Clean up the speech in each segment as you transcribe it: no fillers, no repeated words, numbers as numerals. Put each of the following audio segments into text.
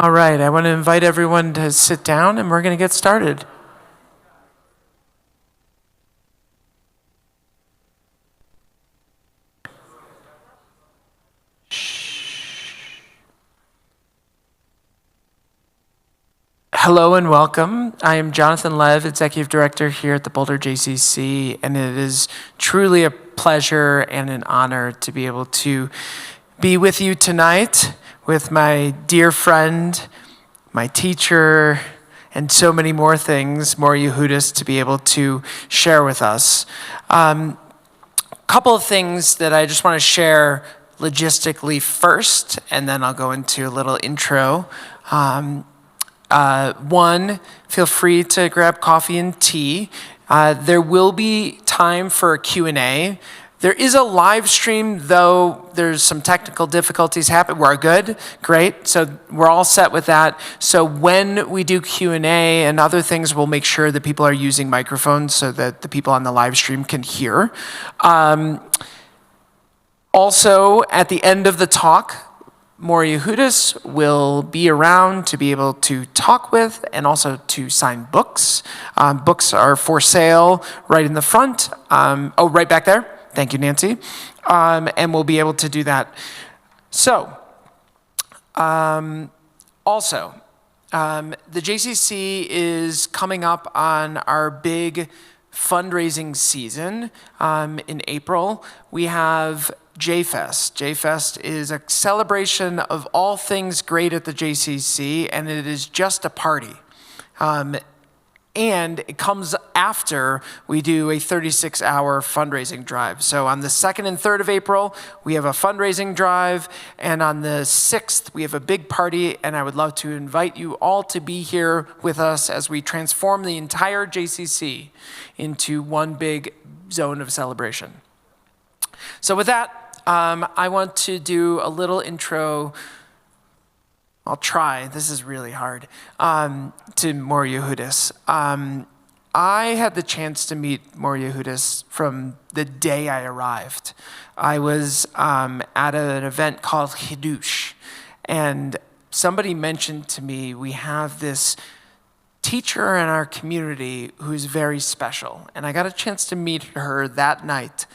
All right, I want to invite everyone to sit down and we're going to get started. Hello and welcome. I am Jonathan Lev, Executive Director here at the Boulder JCC, and it is truly a pleasure and an honor to be able to be with you tonight with my dear friend, my teacher, and so many more things, Morah Yehudis, to be able to share with us. A couple of things that I just want to share logistically first, and then I'll go into a little intro. One, feel free to grab coffee and tea. There will be time for a Q&A. There is a live stream, though there's some technical difficulties happen. We're good, great. So we're all set with that. So when we do Q&A and other things, we'll make sure that people are using microphones so that the people on the live stream can hear. Also, at the end of the talk, Morah Yehudis will be around to be able to talk with and also to sign books. Books are for sale right in the front. Right back there. Thank you, Nancy. And we'll be able to do that. So, also, the JCC is coming up on our big fundraising season in April. We have J-Fest. J-Fest is a celebration of all things great at the JCC, and it is just a party. And it comes after we do a 36-hour fundraising drive. So on the 2nd and 3rd of April, we have a fundraising drive, and on the 6th, we have a big party, and I would love to invite you all to be here with us as we transform the entire JCC into one big zone of celebration. So with that, I want to do a little intro. I'll try, this is really hard, to Morah Yehudis. I had the chance to meet Morah Yehudis from the day I arrived. I was at an event called Chidush, and somebody mentioned to me, we have this teacher in our community who's very special, and I got a chance to meet her that night.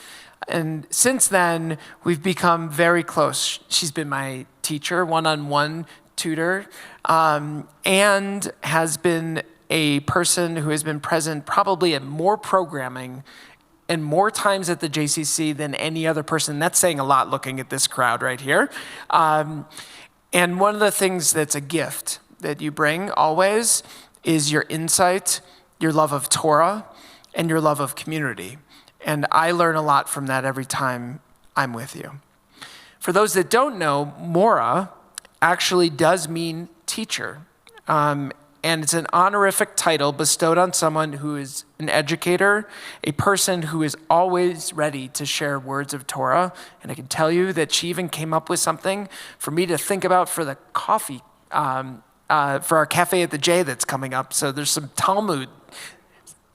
And since then, we've become very close. She's been my teacher, one-on-one tutor, and has been a person who has been present probably at more programming and more times at the JCC than any other person. That's saying a lot looking at this crowd right here. And one of the things that's a gift that you bring always is your insight, your love of Torah, and your love of community. And I learn a lot from that every time I'm with you. For those that don't know, Morah actually does mean teacher. And it's an honorific title bestowed on someone who is an educator, a person who is always ready to share words of Torah. And I can tell you that she even came up with something for me to think about for the coffee, for our cafe at the J that's coming up. So there's some Talmud.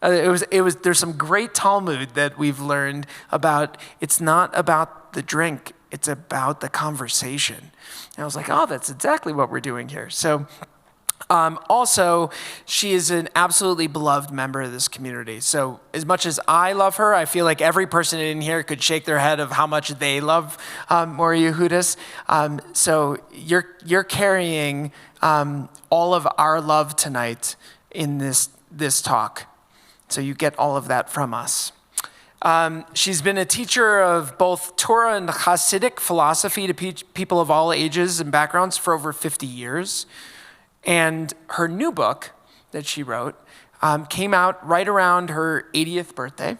There's some great Talmud that we've learned about. It's not about the drink, it's about the conversation. And I was like, oh, that's exactly what we're doing here. So also, she is an absolutely beloved member of this community. So as much as I love her, I feel like every person in here could shake their head of how much they love Morah Yehudis. So you're carrying all of our love tonight in this talk. So you get all of that from us. She's been a teacher of both Torah and Hasidic philosophy to people of all ages and backgrounds for over 50 years. And her new book that she wrote came out right around her 80th birthday.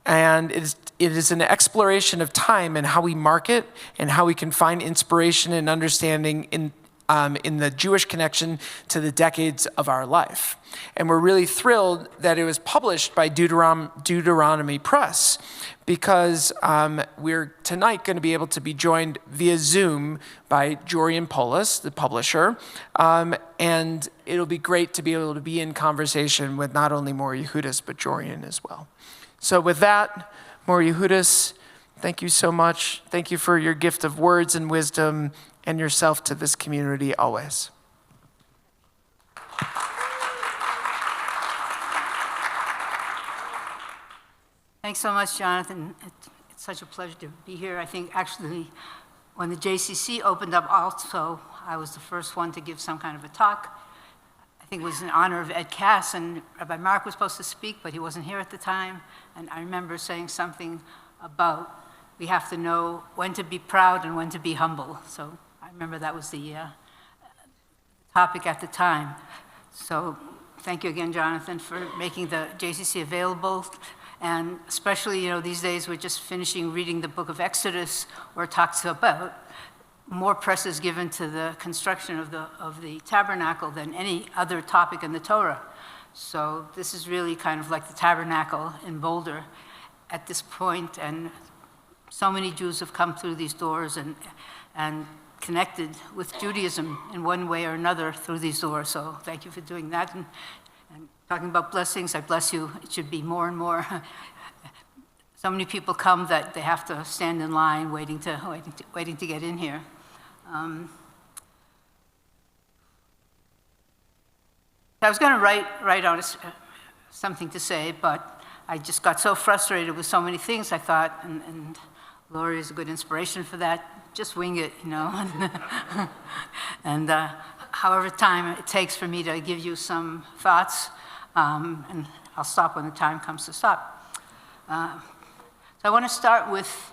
And it is an exploration of time and how we market and how we can find inspiration and understanding in the Jewish connection to the decades of our life. And we're really thrilled that it was published by Deuteronomy Press, because we're tonight going to be able to be joined via Zoom by Jorian Polis, the publisher, and it'll be great to be able to be in conversation with not only Morah Yehudis, but Jorian as well. So with that, Morah Yehudis, thank you so much. Thank you for your gift of words and wisdom and yourself to this community always. Thanks so much, Jonathan. It's such a pleasure to be here. I think actually when the JCC opened up also, I was the first one to give some kind of a talk. I think it was in honor of Ed Cass, and Rabbi Mark was supposed to speak, but he wasn't here at the time. And I remember saying something about we have to know when to be proud and when to be humble. So I remember that was the topic at the time. So thank you again, Jonathan, for making the JCC available. And especially, these days we're just finishing reading the book of Exodus, where it talks about more press is given to the construction of the tabernacle than any other topic in the Torah. So this is really kind of like the tabernacle in Boulder at this point, and so many Jews have come through these doors and connected with Judaism in one way or another through these doors. So thank you for doing that. And talking about blessings, I bless you. It should be more and more. So many people come that they have to stand in line waiting to get in here. I was going to write out something to say, but I just got so frustrated with so many things. I thought, and Lori is a good inspiration for that. Just wing it, and however time it takes for me to give you some thoughts, and I'll stop when the time comes to stop. So I want to start with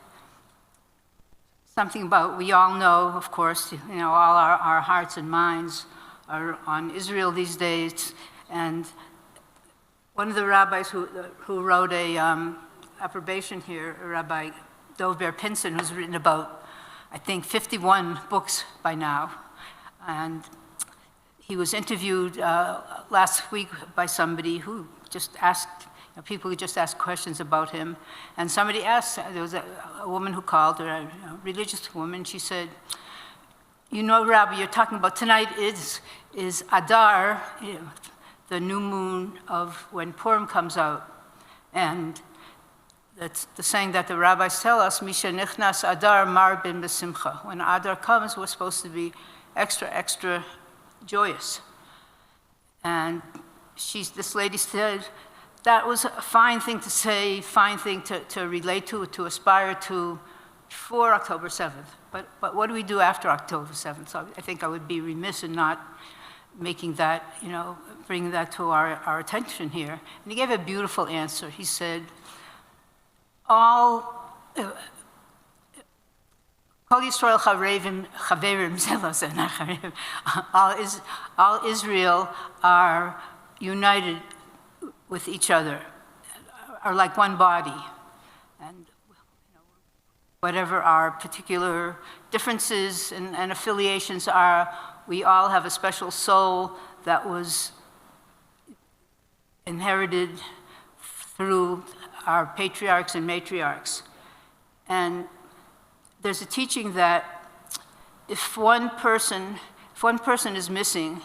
something about, we all know, of course, all our hearts and minds are on Israel these days, and one of the rabbis who wrote a approbation here, Rabbi Dov Ber-Pinson, who's written about, I think, 51 books by now, and he was interviewed last week by somebody who just asked, people who just asked questions about him, and somebody asked, there was a woman who called, or a religious woman, she said, Rabbi, you're talking about tonight is Adar, the new moon of when Purim comes out, and that's the saying that the rabbis tell us, Misha nichnas Adar mar bin besimcha. When Adar comes, we're supposed to be extra, extra joyous. And this lady said, that was a fine thing to say, fine thing to relate to aspire to before October 7th. But what do we do after October 7th? So I think I would be remiss in not making that, bringing that to our attention here. And he gave a beautiful answer. He said, all Israel are united with each other, are like one body. And whatever our particular differences and affiliations are, we all have a special soul that was inherited through our patriarchs and matriarchs. And there's a teaching that if one person is missing,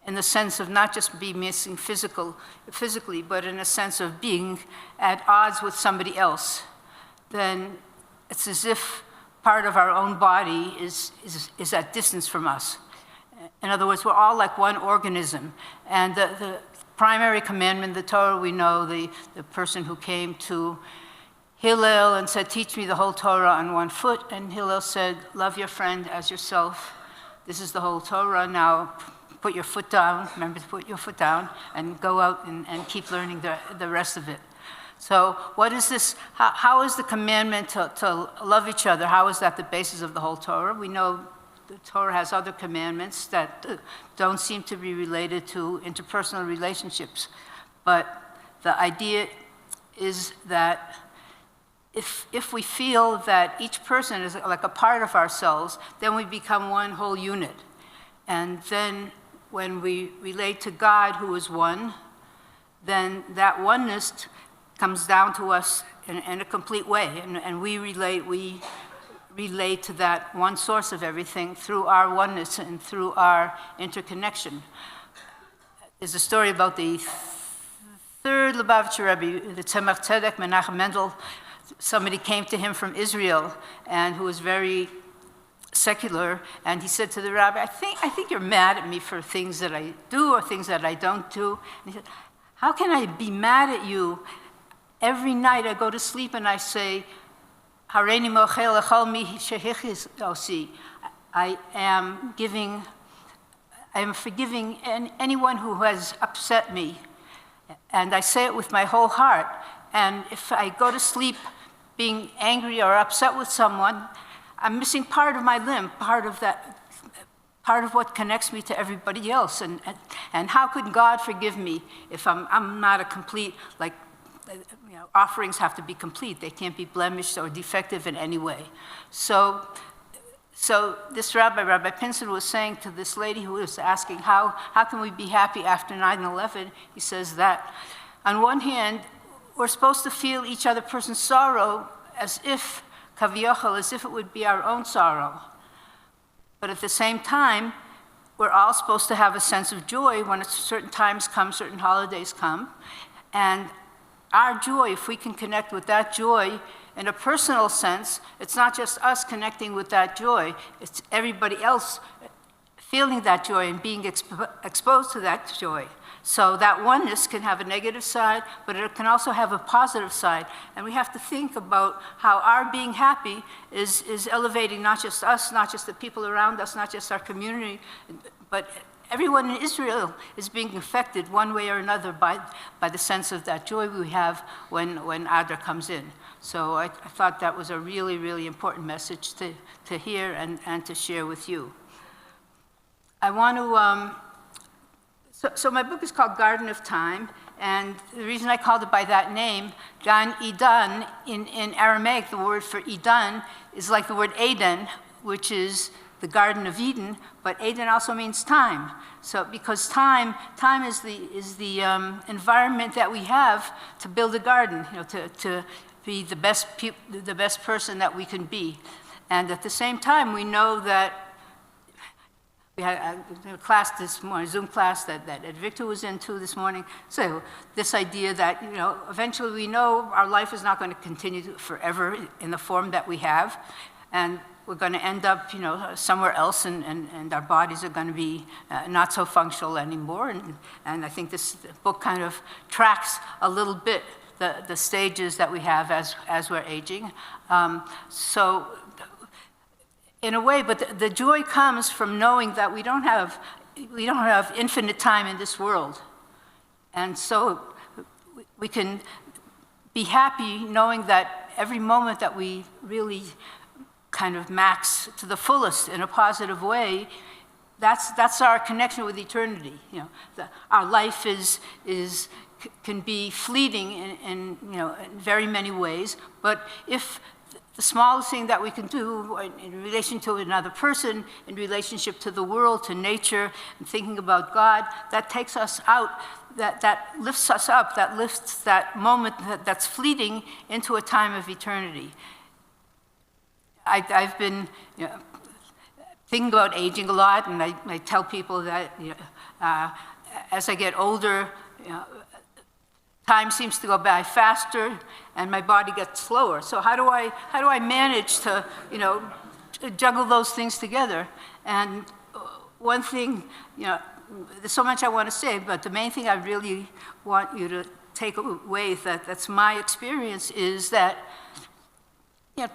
in the sense of not just be missing physically, but in a sense of being at odds with somebody else, then it's as if part of our own body is at distance from us. In other words, we're all like one organism. And the primary commandment, the Torah, we know, the person who came to Hillel and said, teach me the whole Torah on one foot, and Hillel said, love your friend as yourself. This is the whole Torah. Now put your foot down, remember to put your foot down, and go out and keep learning the rest of it. So what is this, how is the commandment to love each other, how is that the basis of the whole Torah? We know the Torah has other commandments that don't seem to be related to interpersonal relationships. But the idea is that if we feel that each person is like a part of ourselves, then we become one whole unit. And then when we relate to God, who is one, then that oneness comes down to us in a complete way. And we relate to that one source of everything through our oneness and through our interconnection. There's a story about the third Lubavitcher Rebbe, the Tzemach Tzedek, Menachem Mendel. Somebody came to him from Israel and who was very secular, and he said to the rabbi, I think you're mad at me for things that I do or things that I don't do. And he said, how can I be mad at you every night I go to sleep and I say, Hareini mochel echol mi shehichis osi. I am forgiving anyone who has upset me. And I say it with my whole heart. And if I go to sleep being angry or upset with someone, I'm missing part of my limb, part of what connects me to everybody else. And how could God forgive me if I'm not a complete, offerings have to be complete. They can't be blemished or defective in any way. So this Rabbi Pinson, was saying to this lady who was asking, how can we be happy after 9/11? He says that, on one hand, we're supposed to feel each other person's sorrow as if, kaviyachol, as if it would be our own sorrow. But at the same time, we're all supposed to have a sense of joy when certain times come, certain holidays come. And our joy, if we can connect with that joy in a personal sense, it's not just us connecting with that joy, it's everybody else feeling that joy and being exposed to that joy. So that oneness can have a negative side, but it can also have a positive side. And we have to think about how our being happy is elevating not just us, not just the people around us, not just our community, but everyone in Israel is being affected one way or another by the sense of that joy we have when Adar comes in. So I thought that was a really, really important message to hear and to share with you. I want to, so my book is called Garden of Time, and the reason I called it by that name, Gan Eden, in Aramaic, the word for Eden is like the word Eden, which is the Garden of Eden, but Eden also means time. So because time is the environment that we have to build a garden, to be the best person that we can be. And at the same time, we know that we had a class this morning, Zoom class that Victor was into this morning. So this idea that, eventually we know our life is not going to continue forever in the form that we have. And we're going to end up, somewhere else, and our bodies are going to be not so functional anymore. And I think this book kind of tracks a little bit the stages that we have as we're aging. So in a way, but the joy comes from knowing that we don't have infinite time in this world. And so we can be happy knowing that every moment that we really kind of max to the fullest in a positive way, that's our connection with eternity. Our life can be fleeting in very many ways, but if the smallest thing that we can do in relation to another person, in relationship to the world, to nature, and thinking about God, that takes us out, that lifts us up, that lifts that moment that's fleeting into a time of eternity. I've been thinking about aging a lot, and I tell people that as I get older, time seems to go by faster, and my body gets slower. So how do I manage to juggle those things together? And one thing, there's so much I want to say, but the main thing I really want you to take away that's my experience is that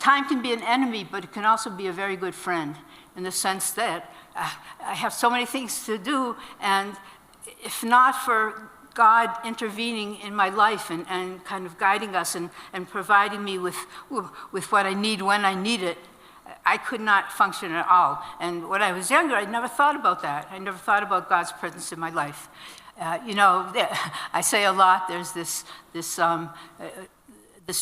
time can be an enemy, but it can also be a very good friend, in the sense that I have so many things to do, and if not for God intervening in my life and kind of guiding us and providing me with what I need when I need it, I could not function at all. And when I was younger, I never thought about that. I never thought about God's presence in my life. I say a lot, there's this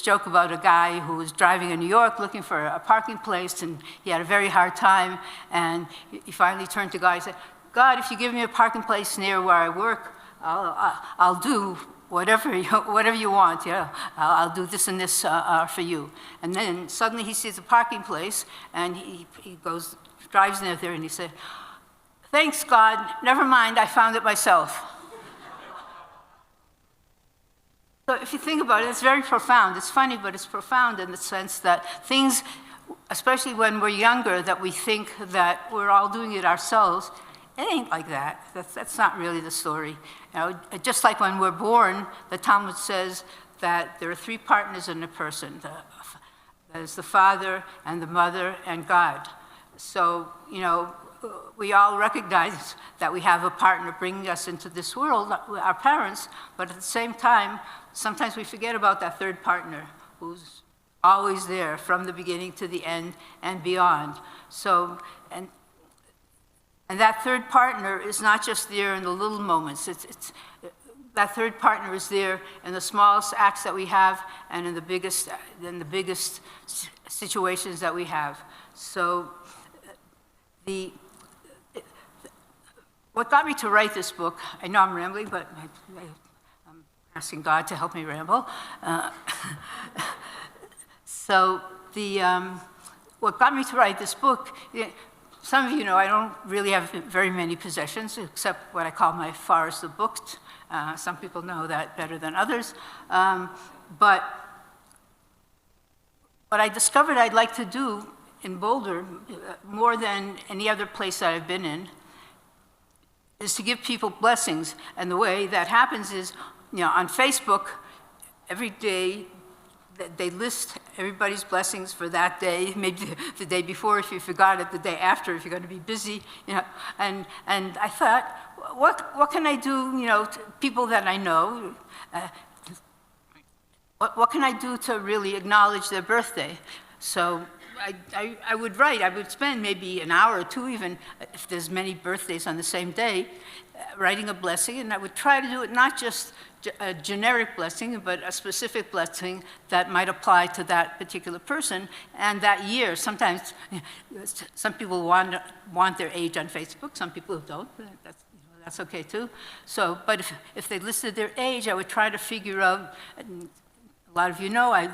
joke about a guy who was driving in New York looking for a parking place, and he had a very hard time, and he finally turned to God and said, God, if you give me a parking place near where I work, I'll do whatever you want. I'll do this and this for you. And then suddenly he sees a parking place, and he drives near there, and he said, thanks, God, never mind, I found it myself. So if you think about it, it's very profound. It's funny, but it's profound in the sense that things, especially when we're younger, that we think that we're all doing it ourselves, it ain't like that. That's not really the story. Just like when we're born, the Talmud says that there are three partners in a person. That is the father and the mother and God. So, we all recognize that we have a partner bringing us into this world, our parents, but at the same time, sometimes we forget about that third partner who's always there from the beginning to the end and beyond. So, and that third partner is not just there in the little moments. That third partner is there in the smallest acts that we have and in the biggest situations that we have. So, what got me to write this book, I know I'm rambling, but I'm asking God to help me ramble. What got me to write this book, some of you know I don't really have very many possessions, except what I call my forest of books. Some people know that better than others. But what I discovered I'd like to do in Boulder, more than any other place that I've been in, is to give people blessings. And the way that happens is, on Facebook, every day they list everybody's blessings for that day, maybe the day before if you forgot it, the day after if you're going to be busy, And I thought, what can I do, to people that I know? What can I do to really acknowledge their birthday? So I would write. I would spend maybe an hour or two, even if there's many birthdays on the same day, writing a blessing, and I would try to do it not just a generic blessing, but a specific blessing that might apply to that particular person and that year. Sometimes some people want their age on Facebook, some people don't. That's okay too. So, but if they listed their age, I would try to figure out. A lot of you know I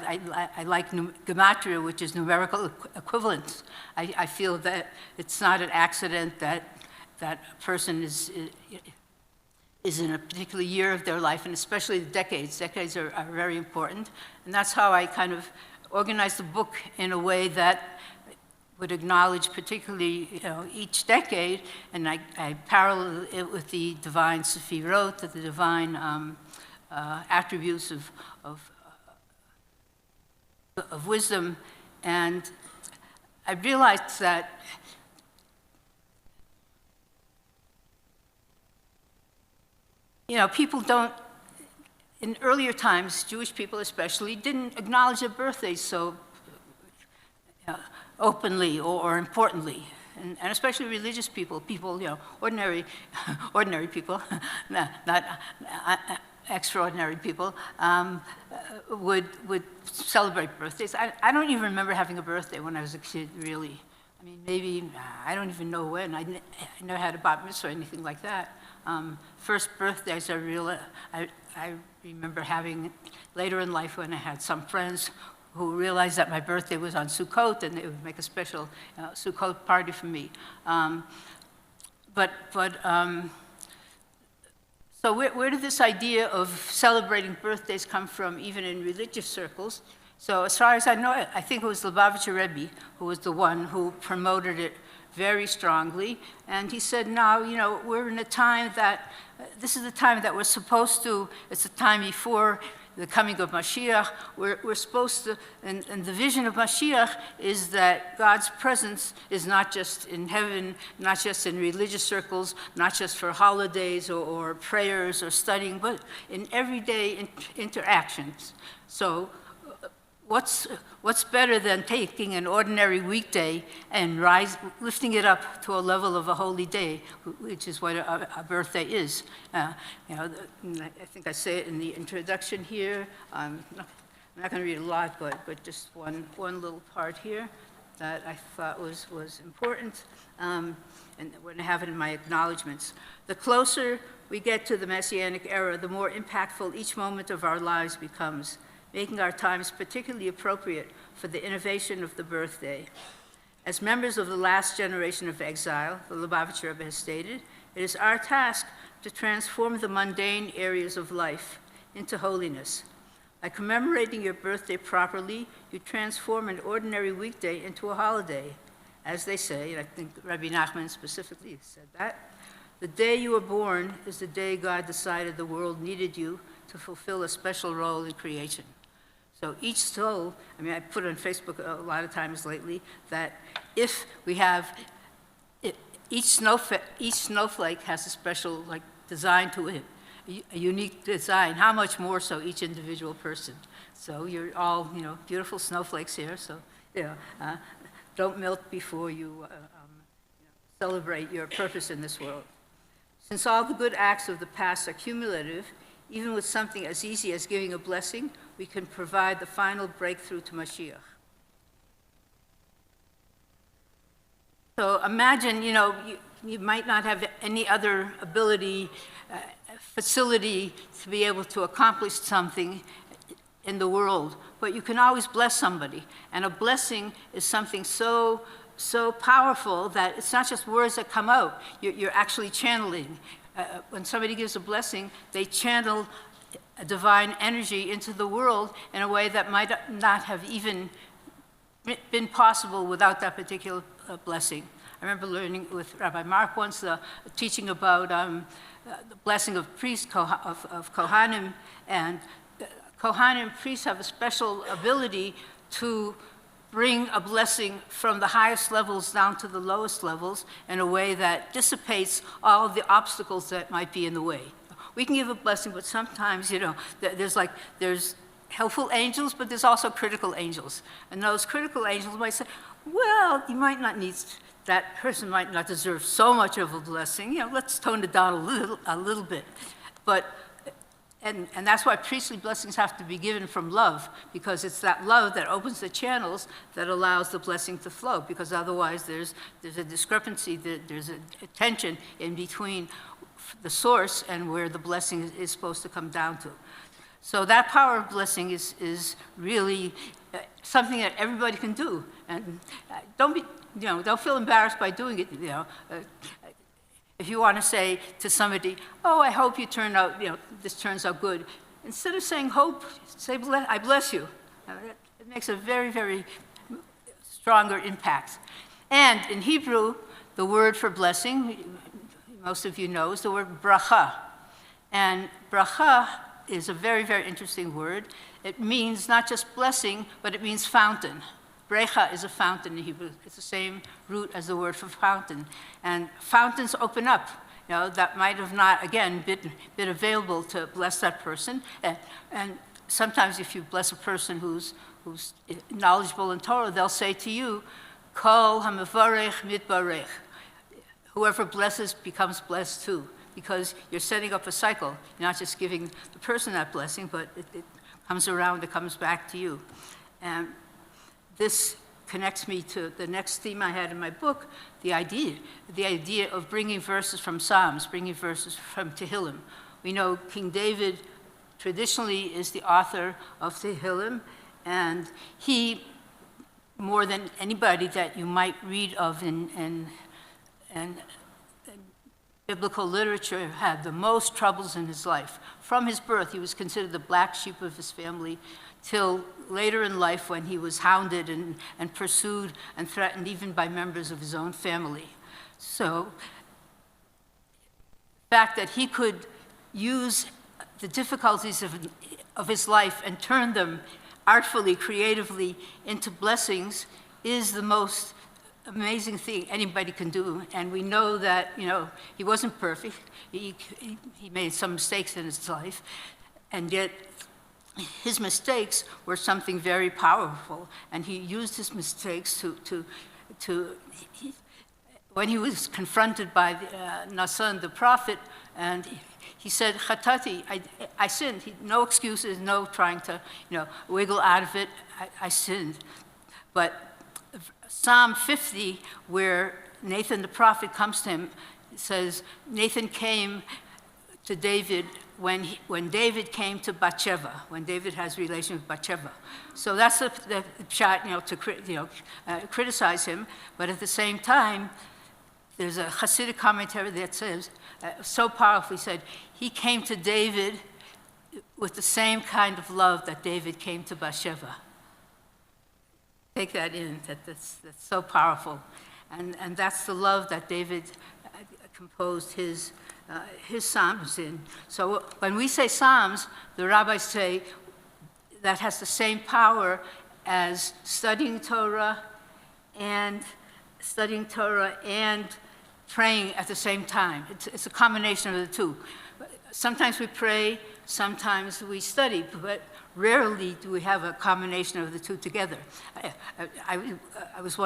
like gematria, which is numerical equivalence. I feel that it's not an accident that a person is in a particular year of their life, and especially the decades. Decades are very important, and that's how I kind of organized the book in a way that would acknowledge particularly each decade, and I parallel it with the divine sefirot, the divine attributes of wisdom, and I realized that people don't, in earlier times, Jewish people especially, didn't acknowledge their birthdays so openly or importantly, and especially religious people, ordinary people, not extraordinary people, would celebrate birthdays. I don't even remember having a birthday when I was a kid, really. I mean, maybe, I don't even know when. I never had a bat mitzvah or anything like that. First birthdays I remember having later in life when I had some friends who realized that my birthday was on Sukkot, and they would make a special Sukkot party for me. So where did this idea of celebrating birthdays come from, even in religious circles? So as far as I know, I think it was Lubavitcher Rebbe who was the one who promoted it very strongly. And he said, no, we're in a time that, this is the time that we're supposed to, it's the time before the coming of Mashiach. We're supposed to, and the vision of Mashiach is that God's presence is not just in heaven, not just in religious circles, not just for holidays or prayers or studying, but in everyday interactions. So what's better than taking an ordinary weekday and lifting it up to a level of a holy day, which is what a birthday is. I think I say it in the introduction here. I'm not going to read a lot, but just one little part here that I thought was important, and we're going to have it in my acknowledgments. The closer we get to the Messianic era, the more impactful each moment of our lives becomes, making our times particularly appropriate for the innovation of the birthday. As members of the last generation of exile, the Lubavitcher Rebbe has stated, it is our task to transform the mundane areas of life into holiness. By commemorating your birthday properly, you transform an ordinary weekday into a holiday. As they say, and I think Rabbi Nachman specifically said that, the day you were born is the day God decided the world needed you to fulfill a special role in creation. So each soul, I mean, I put on Facebook a lot of times lately that if we have, each snowflake has a special design to it, a unique design. How much more so each individual person? So you're all, beautiful snowflakes here. So, don't melt before you celebrate your purpose in this world. Since all the good acts of the past are cumulative, even with something as easy as giving a blessing, we can provide the final breakthrough to Mashiach. So imagine, you might not have any other ability, facility to be able to accomplish something in the world, but you can always bless somebody. And a blessing is something so powerful that it's not just words that come out, you're actually channeling. When somebody gives a blessing, they channel a divine energy into the world in a way that might not have even been possible without that particular blessing. I remember learning with Rabbi Mark once teaching about the blessing of priests, of Kohanim, and Kohanim priests have a special ability to bring a blessing from the highest levels down to the lowest levels in a way that dissipates all of the obstacles that might be in the way. We can give a blessing, but sometimes, there's helpful angels, but there's also critical angels. And those critical angels might say, well, you might not need, that person might not deserve so much of a blessing. Let's tone it down a little bit. But And that's why priestly blessings have to be given from love, because it's that love that opens the channels that allows the blessing to flow, because otherwise there's a discrepancy, there's a tension in between the source and where the blessing is supposed to come down to. So that power of blessing is really something that everybody can do. And don't feel embarrassed by doing it, If you want to say to somebody, oh, I hope you turn out, this turns out good, instead of saying hope, say, I bless you. It makes a very, very stronger impact. And in Hebrew, the word for blessing, most of you know, is the word bracha. And bracha is a very, very interesting word. It means not just blessing, but it means fountain. Brecha is a fountain in Hebrew. It's the same root as the word for fountain. And fountains open up, that might have not, again, been available to bless that person. And sometimes if you bless a person who's knowledgeable in Torah, they'll say to you, Kol hamavarech mitbarech. Whoever blesses becomes blessed too, because you're setting up a cycle. You're not just giving the person that blessing, but it comes around, it comes back to you. And this connects me to the next theme I had in my book, the idea of bringing verses from Psalms, bringing verses from Tehillim. We know King David traditionally is the author of Tehillim, and he, more than anybody that you might read of in biblical literature, had the most troubles in his life. From his birth, he was considered the black sheep of his family, till later in life when he was hounded and pursued and threatened even by members of his own family. So the fact that he could use the difficulties of his life and turn them artfully, creatively into blessings is the most amazing thing anybody can do. And we know that, he wasn't perfect. He made some mistakes in his life, and yet his mistakes were something very powerful, and he used his mistakes when he was confronted by Nasan, the prophet, and he said, Chatati, I sinned. No excuses, no trying to wiggle out of it. I sinned. But Psalm 50, where Nathan the prophet comes to him, says, Nathan came to David when David came to Bathsheba, when David has a relation with Bathsheba. So that's the shot, to criticize him, but at the same time, there's a Hasidic commentary that says, so powerfully said, he came to David with the same kind of love that David came to Bathsheba. Take that in, that's so powerful. And that's the love that David composed his his Psalms in. So when we say Psalms, the rabbis say that has the same power as studying Torah and praying at the same time. It's a combination of the two. Sometimes we pray, sometimes we study, but rarely do we have a combination of the two together. I was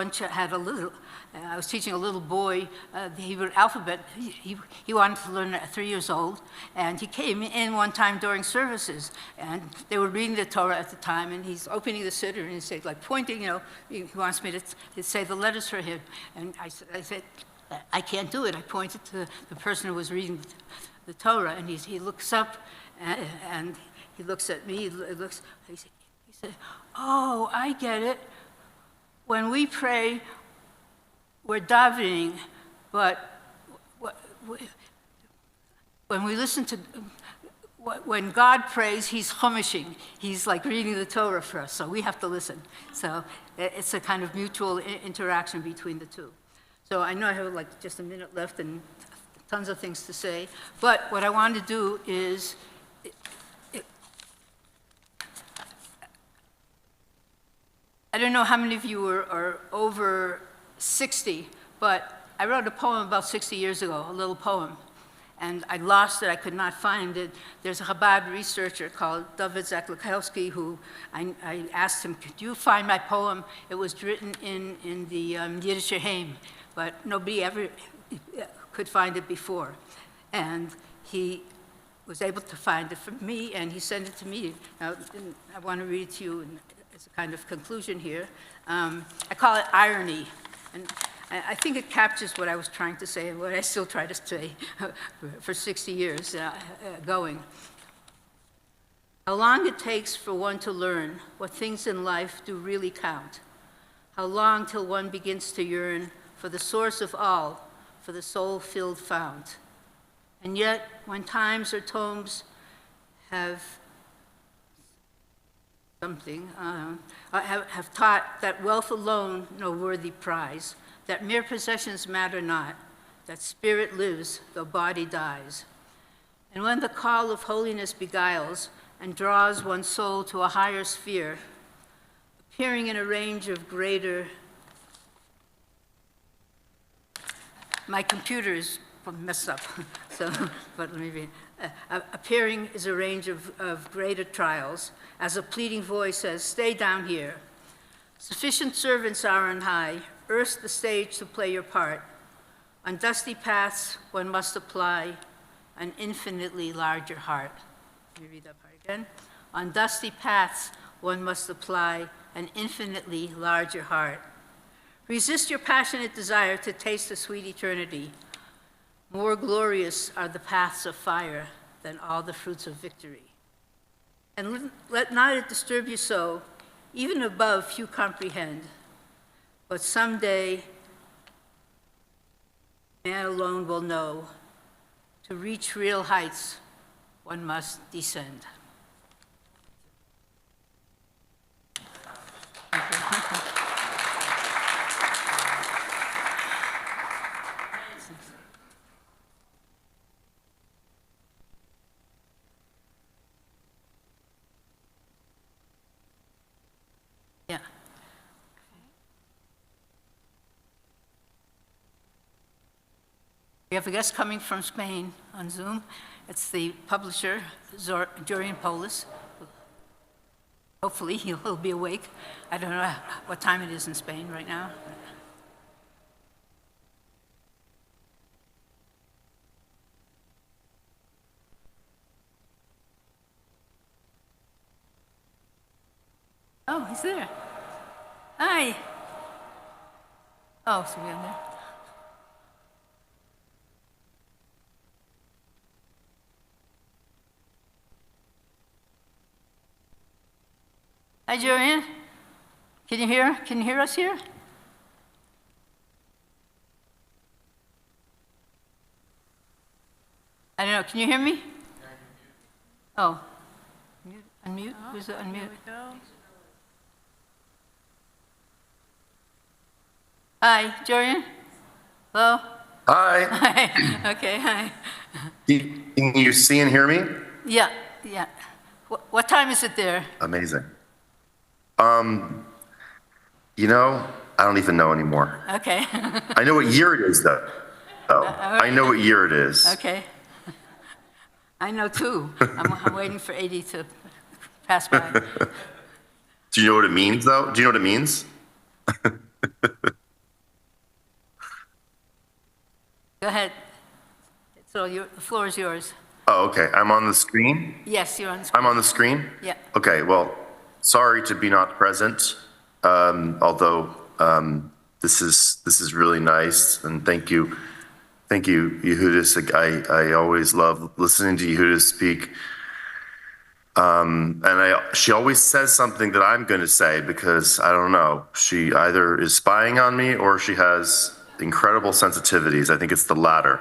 I was teaching a little boy the Hebrew alphabet. He wanted to learn at 3 years old, and he came in one time during services, and they were reading the Torah at the time, and he's opening the siddur, and he's like pointing, he wants me to say the letters for him. And I said, I can't do it. I pointed to the person who was reading the Torah, and he looks up, and he looks at me, he said, oh, I get it. When we pray, we're davening, but when we listen to, when God prays, he's chumishing. He's like reading the Torah for us, so we have to listen. So it's a kind of mutual interaction between the two. So I know I have like just a minute left and tons of things to say, but what I want to do is, I don't know how many of you are over 60, but I wrote a poem about 60 years ago, a little poem, and I lost it, I could not find it. There's a Chabad researcher called David Zaklakowski who I asked him, could you find my poem? It was written in the Yiddish Heim, but nobody ever could find it before. And he was able to find it for me, and he sent it to me. Now, I want to read it to you as a kind of conclusion here. I call it irony, and I think it captures what I was trying to say and what I still try to say for 60 years going. How long it takes for one to learn what things in life do really count. How long till one begins to yearn for the source of all, for the soul-filled fount. And yet, when times or tomes have have taught that wealth alone no worthy prize, that mere possessions matter not, that spirit lives though body dies. And when the call of holiness beguiles and draws one's soul to a higher sphere, appearing in a range of greater, my computer is messed up, so, but let me read. Appearing is a range of greater trials, as a pleading voice says, stay down here. Sufficient servants are on high, earth's the stage to play your part. On dusty paths, one must apply an infinitely larger heart. Let me read that part again. On dusty paths, one must apply an infinitely larger heart. Resist your passionate desire to taste the sweet eternity. More glorious are the paths of fire than all the fruits of victory. And let not it disturb you so, even above few comprehend, but someday man alone will know, to reach real heights, one must descend. Thank you. Yeah. We have a guest coming from Spain on Zoom. It's the publisher, Jurian Polis. Hopefully he'll be awake. I don't know what time it is in Spain right now. Oh, he's there. Hi. Oh, so we're in there. Hi, Jurian. Can you hear us here? I don't know. Can you hear me? Oh. Unmute? Who's the unmute? Here we go. Hi, Jurian? Hello? Hi. Hi. Okay, hi. Can you see and hear me? Yeah, yeah. What time is it there? Amazing. I don't even know anymore. Okay. I know what year it is, though. I know what year it is. Okay. I know too. I'm waiting for 80 to pass by. Do you know what it means, though? Do you know what it means? Go ahead. So the floor is yours. Oh, okay. I'm on the screen? Yes, you're on the screen. I'm on the screen? Yeah. Okay, well, sorry to be not present, although this is really nice, and thank you, Yehudis. I always love listening to Yehudis speak, and she always says something that I'm going to say because I don't know. She either is spying on me or she has incredible sensitivities. I think it's the latter.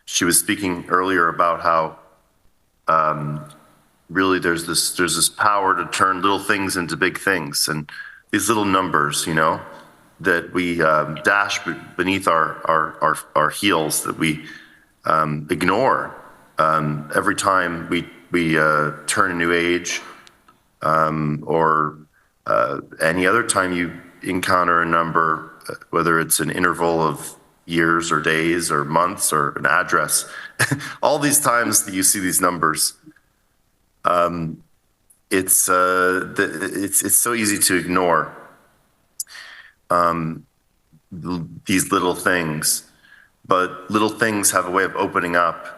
She was speaking earlier about how really there's this power to turn little things into big things, and these little numbers, that we dash beneath our heels, that we ignore every time we turn a new age, or any other time you encounter a number, whether it's an interval of years or days or months or an address. All these times that you see these numbers, it's so easy to ignore these little things, but little things have a way of opening up.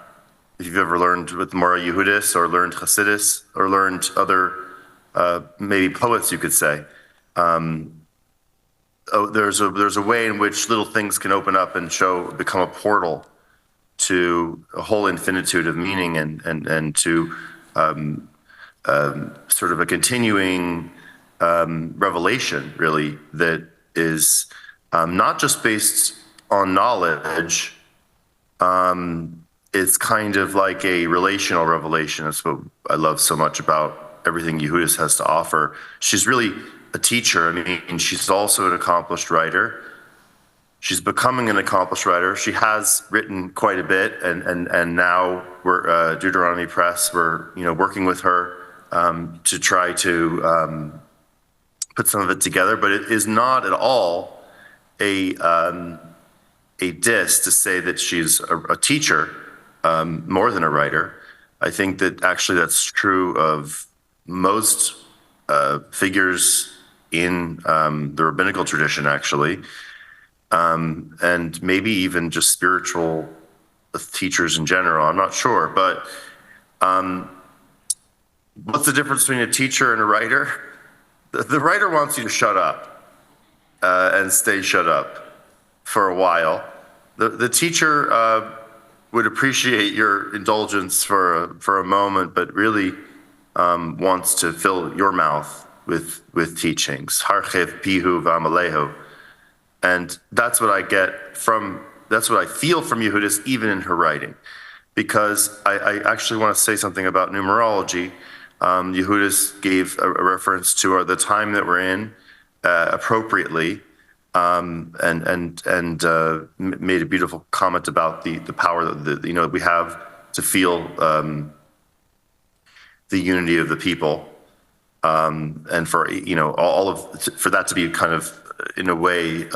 If you've ever learned with Morah Yehudis or learned Hasidus or learned other maybe poets, you could say, there's a way in which little things can open up and become a portal to a whole infinitude of meaning and to sort of a continuing revelation, really, that is not just based on knowledge. It's kind of like a relational revelation. That's what I love so much about everything Yehudis has to offer. She's really a teacher. I mean, she's also an accomplished writer. She's becoming an accomplished writer. She has written quite a bit, and now we're Deuteronomy Press. We're working with her to try to put some of it together. But it is not at all a diss to say that she's a teacher more than a writer. I think that actually that's true of most figures in the rabbinical tradition, actually. And maybe even just spiritual teachers in general. I'm not sure, but what's the difference between a teacher and a writer? The writer wants you to shut up and stay shut up for a while. The teacher would appreciate your indulgence for a moment, but really wants to fill your mouth with teachings. Harchev pihu v'amalehu. And that's what I feel from Yehudis, even in her writing. Because I actually want to say something about numerology. Yehudis gave a reference to the time that we're in appropriately, and made a beautiful comment about the power that we have to feel the unity of the people, and for for that to be kind of in a way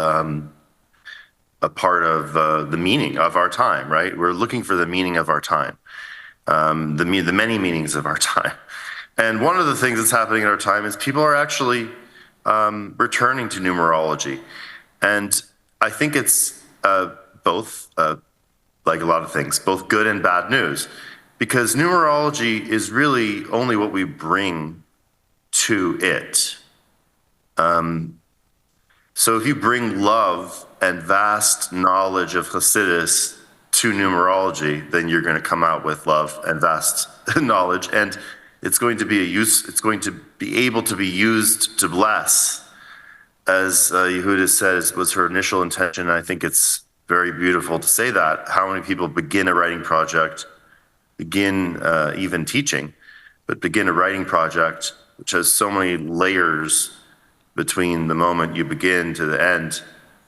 a part of the meaning of our time, right? We're looking for the meaning of our time, the many meanings of our time. And one of the things that's happening in our time is people are actually returning to numerology. And I think it's both, like a lot of things, both good and bad news. Because numerology is really only what we bring to it. So if you bring love and vast knowledge of Hasidus to numerology, then you're going to come out with love and vast knowledge, and it's going to be it's going to be able to be used to bless, as Yehudis says was her initial intention. I think it's very beautiful to say that. How many people begin a writing project, begin even teaching, but begin a writing project which has so many layers between the moment you begin to the end,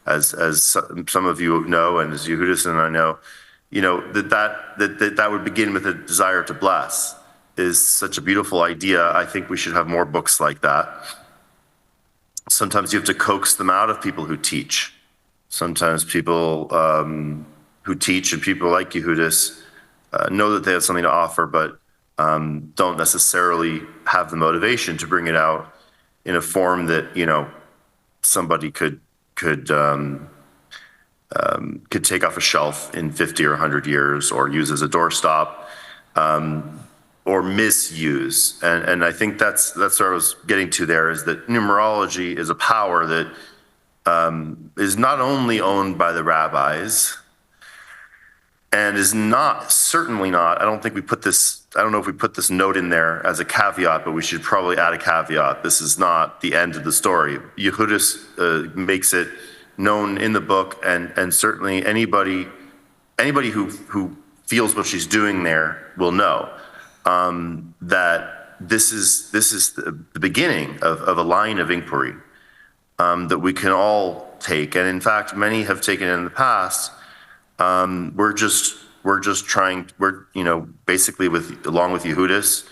as some of you know, and as Yehudis and I know, that would begin with a desire to bless is such a beautiful idea. I think we should have more books like that. Sometimes you have to coax them out of people who teach. Sometimes people who teach and people like Yehudis know that they have something to offer, but don't necessarily have the motivation to bring it out in a form that somebody could take off a shelf in 50 or 100 years, or use as a doorstop, or misuse. And I think that's what I was getting to there, is that numerology is a power that is not only owned by the rabbis, and is certainly not, I don't know if we put this note in there as a caveat, but we should probably add a caveat. This is not the end of the story. Yehudis makes it known in the book, and certainly anybody who feels what she's doing there will know that this is the beginning of a line of inquiry that we can all take, and in fact many have taken in the past. We're just trying. Basically along with Yehudis,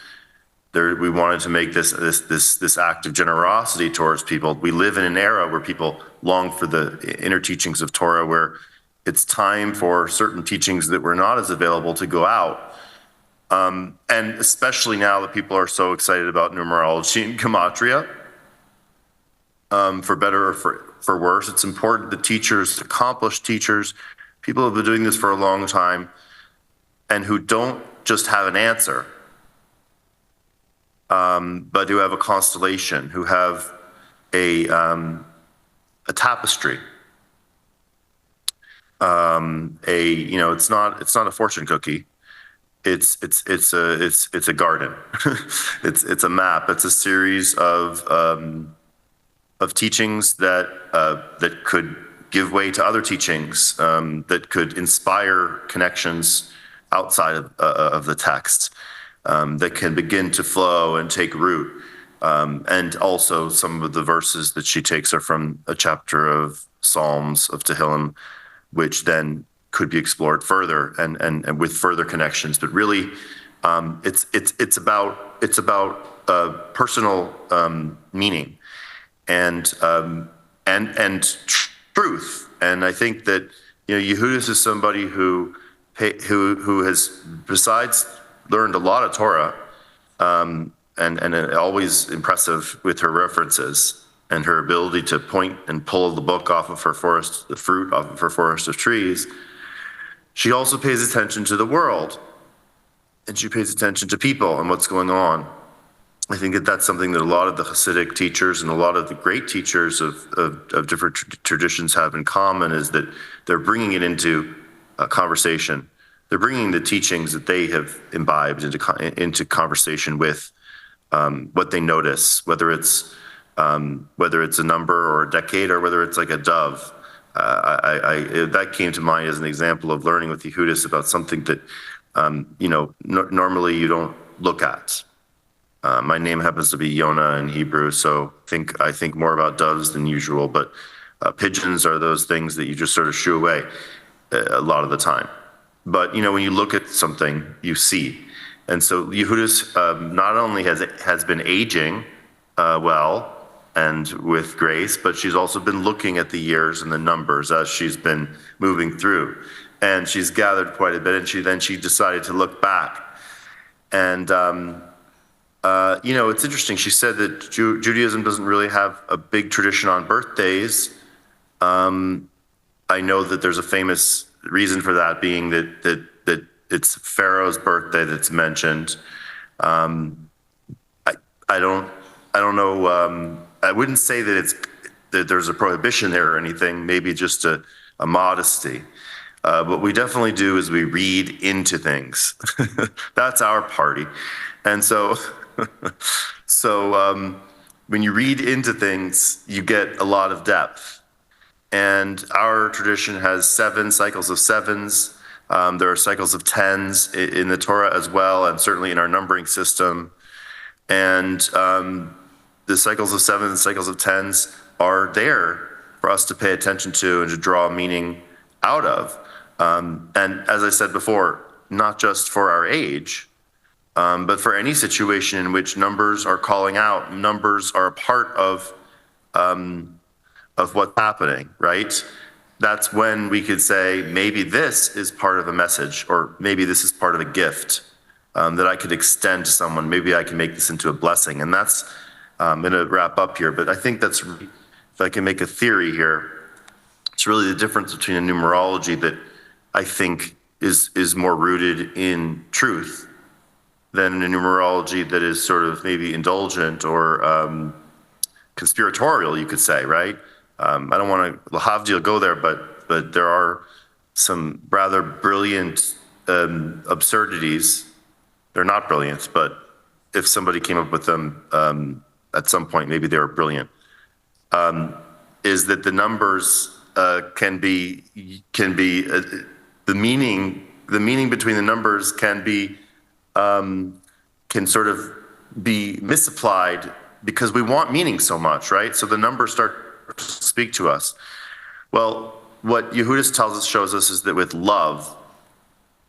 we wanted to make this act of generosity towards people. We live in an era where people long for the inner teachings of Torah, where it's time for certain teachings that were not as available to go out. And especially now that people are so excited about numerology and gematria, for better or for worse, it's important that teachers, accomplished teachers, people who have been doing this for a long time, and who don't just have an answer, but who have a constellation, who have a tapestry. It's not a fortune cookie. It's a garden. it's a map. It's a series of teachings that could give way to other teachings, that could inspire connections outside of the text, that can begin to flow and take root. And also some of the verses that she takes are from a chapter of Psalms, of Tehillim, which then could be explored further and with further connections. But really, it's about personal meaning and truth. And I think that Yehudis is somebody who has, besides learned a lot of Torah, and always impressive with her references and her ability to point and pull the book off of her forest, the fruit off of her forest of trees. She also pays attention to the world, and she pays attention to people and what's going on. I think that that's something that a lot of the Hasidic teachers and a lot of the great teachers of different traditions have in common, is that they're bringing it into a conversation. They're bringing the teachings that they have imbibed into conversation with what they notice, whether it's a number or a decade, or whether it's like a dove. That came to mind as an example of learning with Yehudis about something that normally you don't look at. My name happens to be Yonah in Hebrew, so I think more about doves than usual, but pigeons are those things that you just sort of shoo away a lot of the time. But when you look at something, you see. And so Yehudis not only has been aging well and with grace, but she's also been looking at the years and the numbers as she's been moving through. And she's gathered quite a bit, and she decided to look back. And it's interesting. She said that Judaism doesn't really have a big tradition on birthdays. I know that there's a famous reason for that, being that it's Pharaoh's birthday that's mentioned. I don't know. I wouldn't say that there's a prohibition there or anything. Maybe just a modesty. What we definitely do is we read into things. That's our party. And so when you read into things, you get a lot of depth. And our tradition has 7 cycles of 7s. There are cycles of 10s in the Torah as well, and certainly in our numbering system. And the cycles of 7s and cycles of 10s are there for us to pay attention to and to draw meaning out of. And as I said before, not just for our age, but for any situation in which numbers are calling out, numbers are a part of what's happening, right? That's when we could say, maybe this is part of a message, or maybe this is part of a gift that I could extend to someone. Maybe I can make this into a blessing. And that's, I'm going to wrap up here, but I think that's, if I can make a theory here, it's really the difference between a numerology that I think is more rooted in truth than a numerology that is sort of maybe indulgent or conspiratorial, you could say, right? I don't want to lahavdil go there, but there are some rather brilliant absurdities. They're not brilliant, but if somebody came up with them at some point, maybe they were brilliant. Is that the numbers can be the meaning between the numbers can sort of be misapplied because we want meaning so much, right? So the numbers start to speak to us. Well, what Yehudis shows us is that with love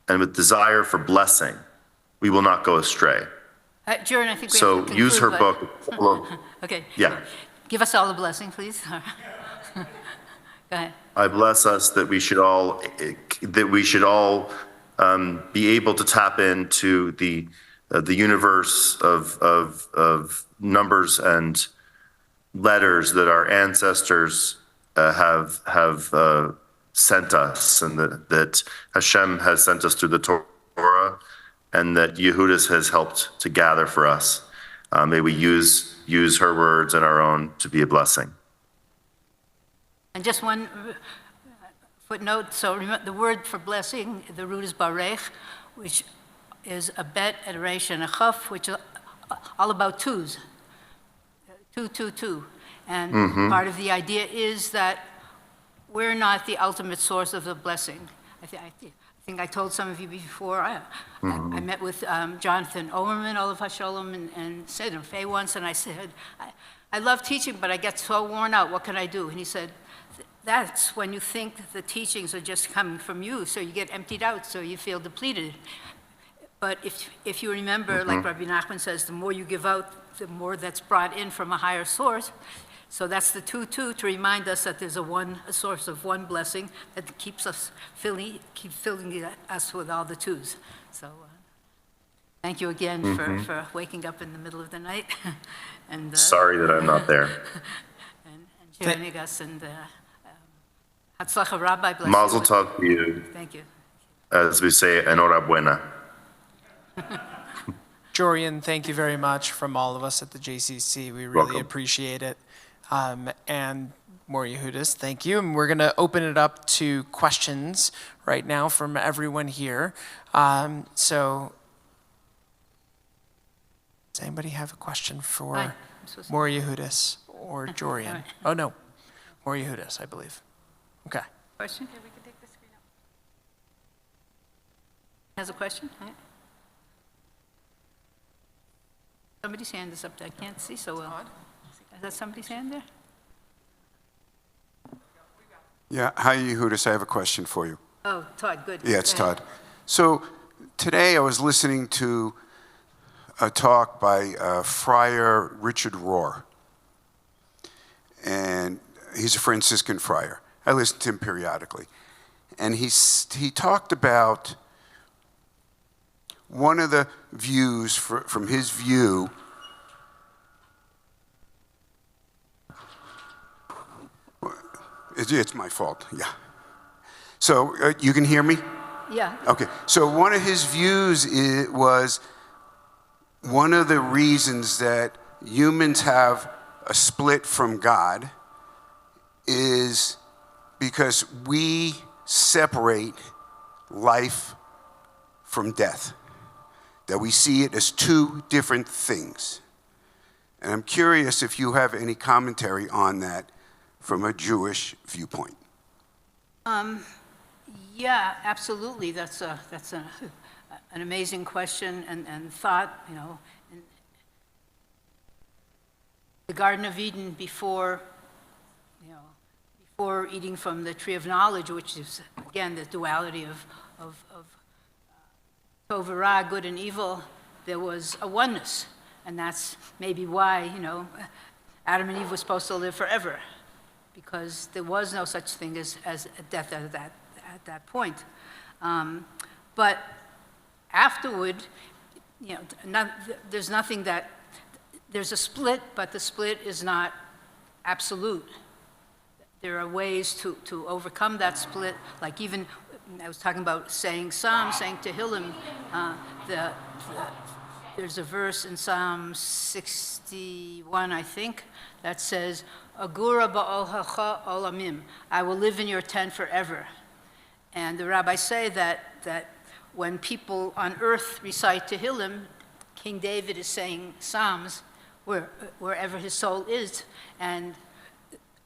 and with desire for blessing, we will not go astray. Jordan, I think we So have to use her conclude, book. Okay. Yeah. Give us all a blessing, please. Go ahead. I bless us that we should all be able to tap into the universe of numbers and letters that our ancestors have sent us, and that Hashem has sent us through the Torah, and that Yehudis has helped to gather for us. May we use her words and our own to be a blessing. And just one footnote. So remember, the word for blessing, the root is barech, which is a bet, a resh, and a chaf, which is all about twos. 2, 2, 2. And part of the idea is that we're not the ultimate source of the blessing. I think I told some of you before, I met with Jonathan Omerman, Olav HaSholem, and Sid and Faye once, and I said, I love teaching, but I get so worn out, what can I do? And he said, that's when you think that the teachings are just coming from you, so you get emptied out, so you feel depleted. But if you remember, like Rabbi Nachman says, the more you give out, the more that's brought in from a higher source. So that's the 2, 2, to remind us that there's a source of one blessing that keeps us filling us with all the twos. So thank you again for waking up in the middle of the night. And Sorry that I'm not there. and joining us, and Hatzlacha Rabbi, bless Mazel you. tov to you. Thank you. As we say, enhorabuena. Jorian, thank you very much from all of us at the JCC. We really Welcome. appreciate it. And Morah Yehudis, thank you. And we're going to open it up to questions right now from everyone here. So does anybody have a question for Morah Yehudis or Jorian? Oh, no. Morah Yehudis, I believe. Okay. Question? Yeah, we can take the screen up. Has a question? All right. Somebody's hand is up there. I can't see so well. Is that somebody's hand there? Yeah, hi Yehudis, I have a question for you. Oh, Todd, good. Yeah, it's Go ahead. Todd. So today I was listening to a talk by Friar Richard Rohr, and he's a Franciscan friar. I listen to him periodically. And he talked about one of the views from his view. It's my fault, yeah. So you can hear me? Yeah. Okay, so one of his views was one of the reasons that humans have a split from God is because we separate life from death, that we see it as two different things. And I'm curious if you have any commentary on that from a Jewish viewpoint. Yeah, absolutely. That's an amazing question and thought. You know, in the Garden of Eden, before eating from the tree of knowledge, which is again, the duality of tov and ra, good and evil, there was a oneness. And that's maybe why, Adam and Eve were supposed to live forever, because there was no such thing as death at that point. But afterward, there's nothing that, there's a split, but the split is not absolute. There are ways to overcome that split, like even, I was talking about saying Psalms, saying Tehillim, there's a verse in Psalm 61, I think, that says, Agura ba'olhacha olamim, I will live in your tent forever. And the rabbis say that when people on earth recite Tehillim, King David is saying Psalms wherever his soul is, and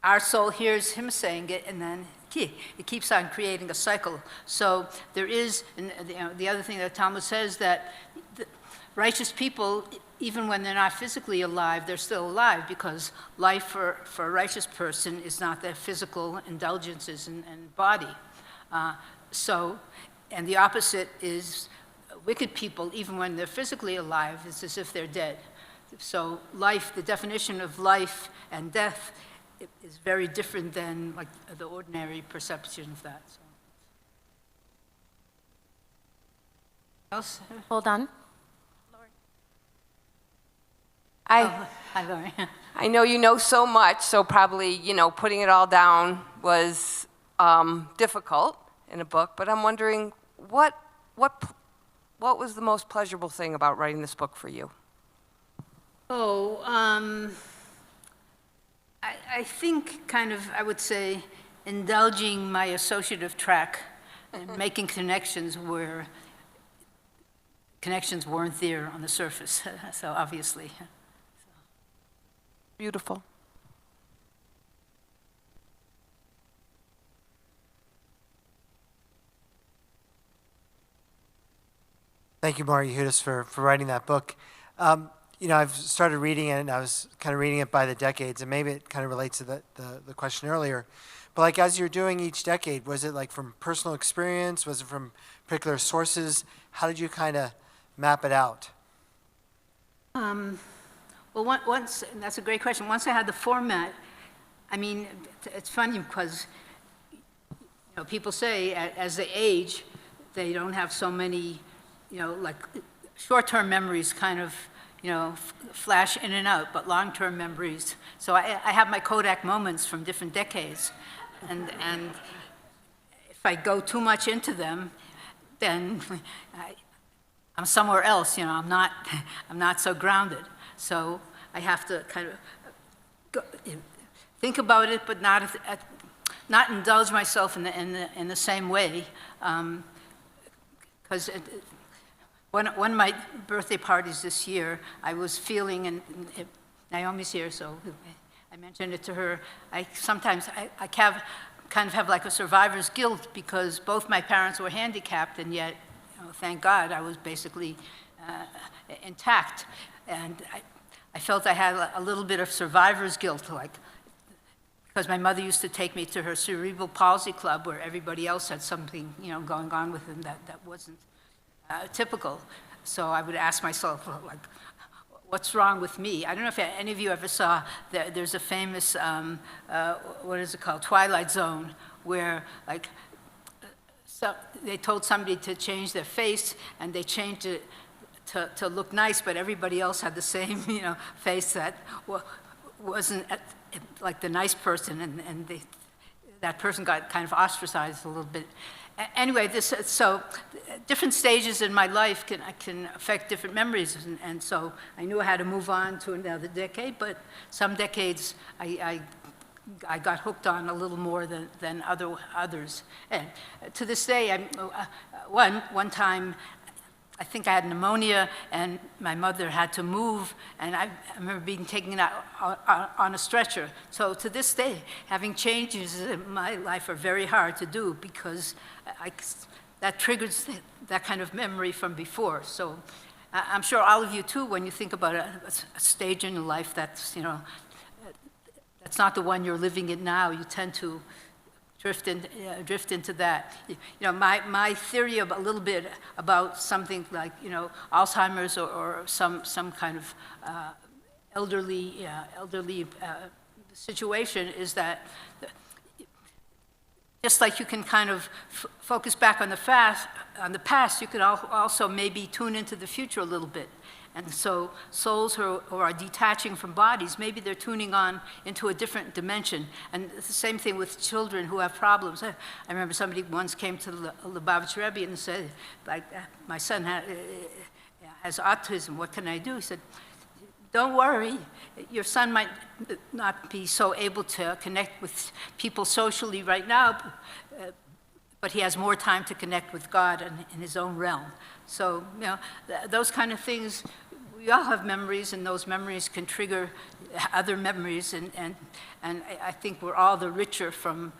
our soul hears him saying it, and then it keeps on creating a cycle. So there is, the other thing that Talmud says, that righteous people, even when they're not physically alive, they're still alive, because life for a righteous person is not their physical indulgences and body. And the opposite is wicked people, even when they're physically alive, it's as if they're dead. So life, the definition of life and death is very different than like the ordinary perception of that. So. Else? Hold on. Hi, Lori. I know you know so much, so probably, putting it all down was difficult in a book, but I'm wondering, what was the most pleasurable thing about writing this book for you? I think I would say, indulging my associative track and making connections where connections weren't there on the surface, so obviously. Beautiful. Thank you, Morah Yehudis, for writing that book. I've started reading it, and I was kind of reading it by the decades, and maybe it kind of relates to the question earlier. But like as you're doing each decade, was it like from personal experience? Was it from particular sources? How did you kind of map it out? Well, once, and that's a great question. Once I had the format, it's funny because people say as they age, they don't have so many, like short-term memories kind of, flash in and out, but long-term memories. So I have my Kodak moments from different decades, and if I go too much into them, then I'm somewhere else. I'm not so grounded. So I have to kind of think about it, but not indulge myself in the same way, because. One of my birthday parties this year, I was feeling, and Naomi's here, so I mentioned it to her, sometimes I kind of have like a survivor's guilt, because both my parents were handicapped, and yet, thank God, I was basically intact. And I felt I had a little bit of survivor's guilt, because my mother used to take me to her cerebral palsy club, where everybody else had something, going on with them that wasn't typical. So I would ask myself, what's wrong with me? I don't know if any of you ever saw, there's a famous, what is it called, Twilight Zone, where they told somebody to change their face, and they changed it to look nice, but everybody else had the same, face that wasn't like the nice person, and that person got kind of ostracized a little bit. Anyway, so different stages in my life can affect different memories, and so I knew I had to move on to another decade, but some decades I got hooked on a little more than others. And to this day, one time, I think I had pneumonia, and my mother had to move, and I remember being taken out on a stretcher. So to this day, having changes in my life are very hard to do, because that triggers that kind of memory from before. So I'm sure all of you too, when you think about a stage in your life that's, that's not the one you're living in now, you tend to drift into that. You know, my theory of a little bit about something like, you know, Alzheimer's or some kind of elderly situation is that just like you can kind of focus back on the past, you can also maybe tune into the future a little bit. And so souls who are detaching from bodies, maybe they're tuning on into a different dimension. And it's the same thing with children who have problems. I remember somebody once came to the Lubavitcher Rebbe and said, like, my son has autism, what can I do? He said, don't worry, your son might not be so able to connect with people socially right now, but he has more time to connect with God in his own realm. So, you know, those kind of things, we all have memories, and those memories can trigger other memories, and I think we're all the richer from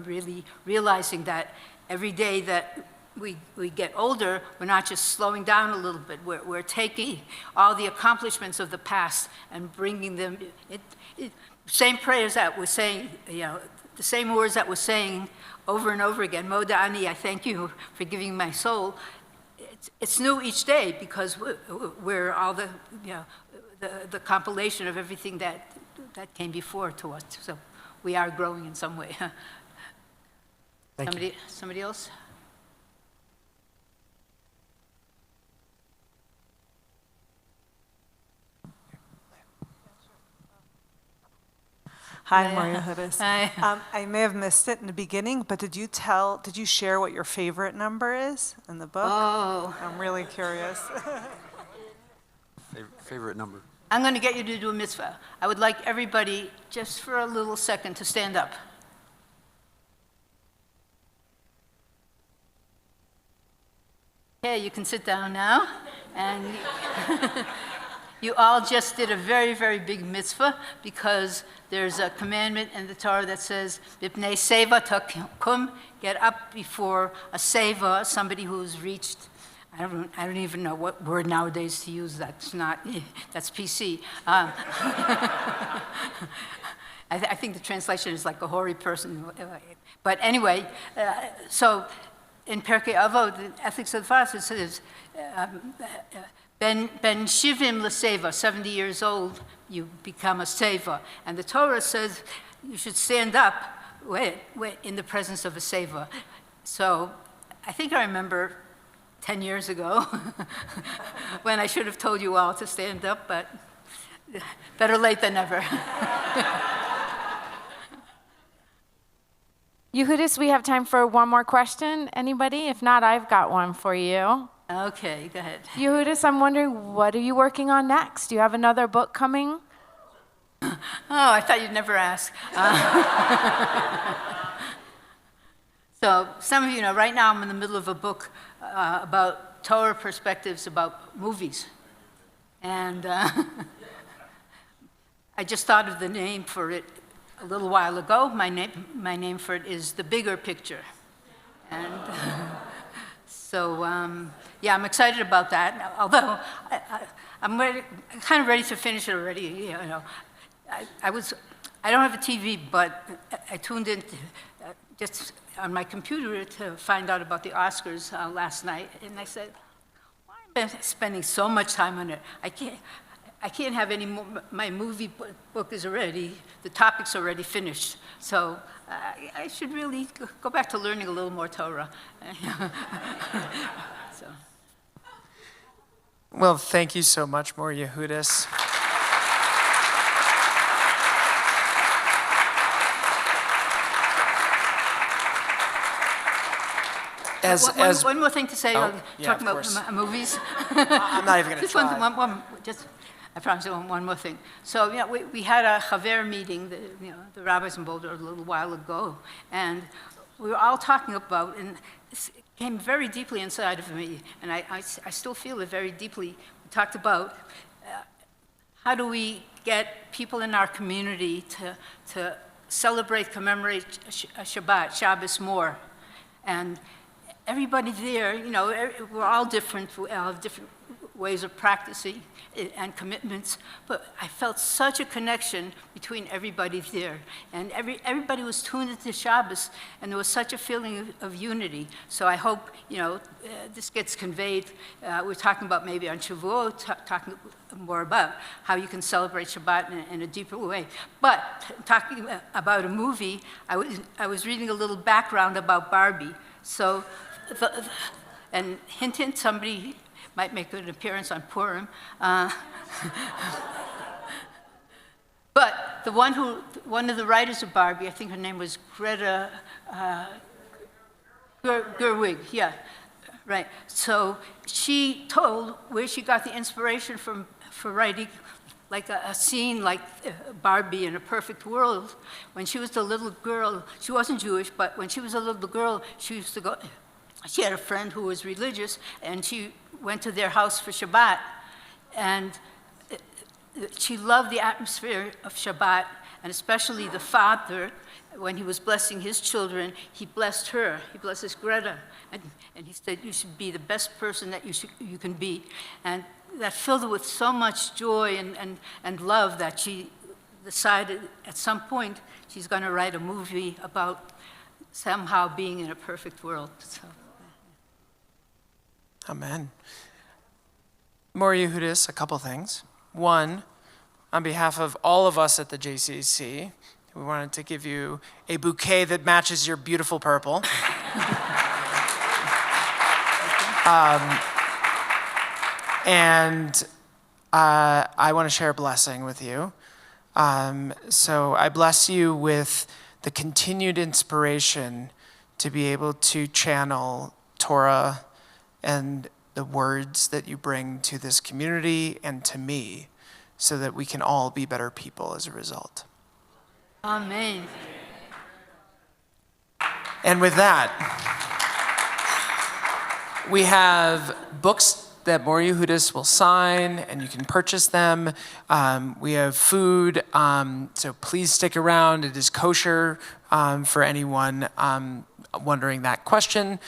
really realizing that every day that we get older, we're not just slowing down a little bit, we're taking all the accomplishments of the past and bringing them, same prayers that we're saying, you know, the same words that we're saying over and over again, Moda Ani, I thank you for giving my soul. It's new each day because we're all the, you know, the compilation of everything that came before to us. So we are growing in some way. Somebody else? Hi, Morah Yehudis. Hi. I may have missed it in the beginning, but did you share what your favorite number is in the book? Oh. I'm really curious. Favorite number? I'm going to get you to do a mitzvah. I would like everybody, just for a little second, to stand up. Okay, you can sit down now. And you all just did a very, very big mitzvah because there's a commandment in the Torah that says, "B'pnei seva takum," get up before a seva, somebody who's reached, I don't even know what word nowadays to use. That's PC. I think the translation is like a hoary person. But anyway, so in Perkei Avot, the Ethics of the Fast, it says, Ben Shivim L'Seva, 70 years old, you become a Seva. And the Torah says you should stand up in the presence of a Seva. So I think I remember 10 years ago when I should have told you all to stand up, but better late than never. Yehudis, we have time for one more question. Anybody? If not, I've got one for you. Okay, go ahead. Yehudis, I'm wondering, what are you working on next? Do you have another book coming? Oh, I thought you'd never ask. So some of you know, right now I'm in the middle of a book about Torah perspectives about movies. And I just thought of the name for it a little while ago. My name for it is The Bigger Picture. And so, yeah, I'm excited about that. Although I'm kind of ready to finish it already. You know, I don't have a TV, but I tuned in just on my computer to find out about the Oscars last night, and I said, why am I spending so much time on it? I can't have any more. My movie book is already, the topic's already finished. So I should really go back to learning a little more Torah. So. Well, thank you so much, Morah Yehudis. One more thing to say, talking about movies. I'm not even going to try. I promise you one more thing. So, you know, we had a Chaver meeting, the rabbis in Boulder, a little while ago, and we were all talking about, and it came very deeply inside of me, and I still feel it very deeply. We talked about how do we get people in our community to celebrate, commemorate Shabbos more, and everybody there, you know, we're all different. We all have different ways of practicing and commitments, but I felt such a connection between everybody there. And everybody was tuned into Shabbos, and there was such a feeling of unity. So I hope, this gets conveyed. We're talking about maybe on Shavuot, talking more about how you can celebrate Shabbat in a deeper way. But talking about a movie, I was reading a little background about Barbie. So, and hint, hint, somebody might make an appearance on Purim. But one of the writers of Barbie, I think her name was Greta Gerwig, yeah, right. So she told where she got the inspiration for writing like a scene like Barbie in a perfect world. When she was a little girl, she wasn't Jewish, but when she was a little girl, she used to go, she had a friend who was religious, and she went to their house for Shabbat, and she loved the atmosphere of Shabbat, and especially the father, when he was blessing his children, he blessed her, he blesses Greta, and he said, you should be the best person that you can be. And that filled her with so much joy and love that she decided at some point she's going to write a movie about somehow being in a perfect world. So. Amen. Morah Yehudis, a couple things. One, on behalf of all of us at the JCC, we wanted to give you a bouquet that matches your beautiful purple. And I want to share a blessing with you. So I bless you with the continued inspiration to be able to channel Torah and the words that you bring to this community and to me, so that we can all be better people as a result. Amen. And with that, we have books that Morah Yehudis will sign, and you can purchase them. We have food, so please stick around. It is kosher for anyone wondering that question.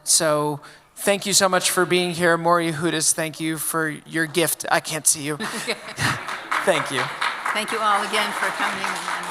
So thank you so much for being here. Morah Yehudis, thank you for your gift. I can't see you. Thank you. Thank you all again for coming.